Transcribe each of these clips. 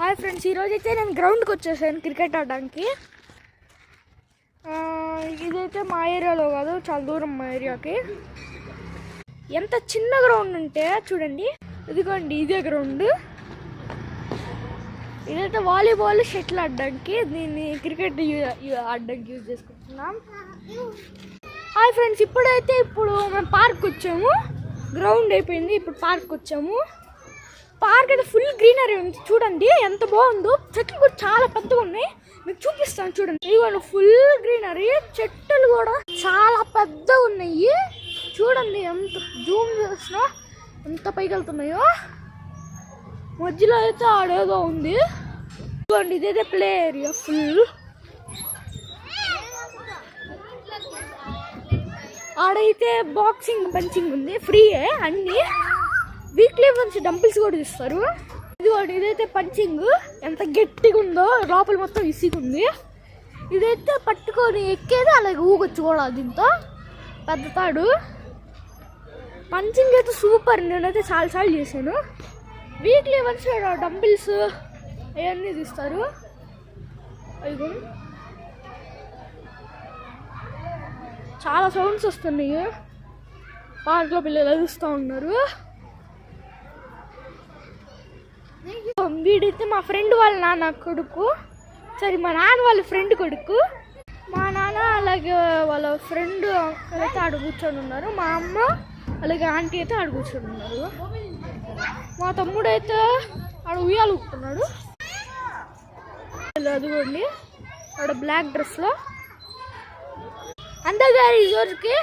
Hi friends, ఈరోజైతే నేను గ్రౌండ్కి వచ్చేసాను క్రికెట్ ఆడడానికి. ఇదైతే మా ఏరియాలో కాదు, చాలా దూరం మా ఏరియాకి. ఎంత చిన్న గ్రౌండ్ ఉంటే చూడండి, ఇదిగోండి ఇదే గ్రౌండ్. ఇదైతే వాలీబాల్, షటిల్ ఆడడానికి, దీన్ని క్రికెట్ ఆడడానికి యూజ్ చేసుకుంటున్నాం. హాయ్ ఫ్రెండ్స్, ఇప్పుడు మేము పార్క్ వచ్చాము. గ్రౌండ్ అయిపోయింది, ఇప్పుడు పార్క్ వచ్చాము. పార్క్ అయితే ఫుల్ గ్రీనరీ ఉంది, చూడండి ఎంత బాగుందో. చెట్లు కూడా చాలా పెద్దగా ఉన్నాయి, మీకు చూపిస్తాను చూడండి. ఇదిగోండి ఫుల్ గ్రీనరీ, చెట్లు కూడా చాలా పెద్దగా ఉన్నాయి. చూడండి ఎంత జూమ్ చేసినా ఎంత పైకి వెళ్తున్నాయో. మధ్యలో అయితే ఆడేదో ఉంది. చూడండి ఇదైతే ప్లే ఏరియా ఫుల్. ఆడైతే బాక్సింగ్, పంచింగ్ ఉంది, ఫ్రీయే అన్నీ. వీక్లీ వన్స్ డంపిల్స్ కూడా ఇస్తారు. ఇదైతే పంచింగ్, ఎంత గట్టిగా ఉందో, లోపల మొత్తం ఇసిగుంది. ఇదైతే పట్టుకొని ఎక్కేది, అలాగే ఊగొచ్చు కూడా. దీంతో పెద్ద తాడు. పంచింగ్ అయితే సూపర్, నేనైతే చాలాసార్లు చేశాను. వీక్లీ వన్స్ డంపిల్స్ అవన్నీ తీస్తారు. అయ్యో చాలా సౌండ్స్ వస్తున్నాయి. పార్క్లో పిల్లలు అరుస్తూ ఉన్నారు. వీడైతే మా ఫ్రెండ్ వాళ్ళ నాన్న కొడుకు, సరే మా నాన్న వాళ్ళ ఫ్రెండ్ కొడుకు. మా నాన్న అలాగే వాళ్ళ ఫ్రెండ్ అయితే ఆడ కూర్చొని ఉన్నారు. మా అమ్మ అలాగే ఆంటీ అయితే ఆడ కూర్చొని ఉన్నారు. మా తమ్ముడు అయితే ఆడ ఉయ్యాలు ఊపుతున్నాడు. అదిగోండి ఆడ బ్లాక్ డ్రెస్లో. అందరిగారు ఈ రోజుకి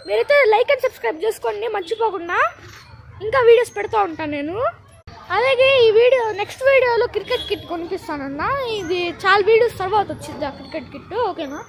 మీరైతే లైక్ అండ్ సబ్స్క్రైబ్ చేసుకోండి మర్చిపోకుండా. ఇంకా వీడియోస్ పెడతా ఉంటాను నేను. అలాగే ఈ వీడియో నెక్స్ట్ వీడియోలో క్రికెట్ కిట్ కొనిపిస్తానన్నా. ఇది చాలా వీడియోస్ తర్వాత వచ్చింది ఆ క్రికెట్ కిట్, ఓకేనా?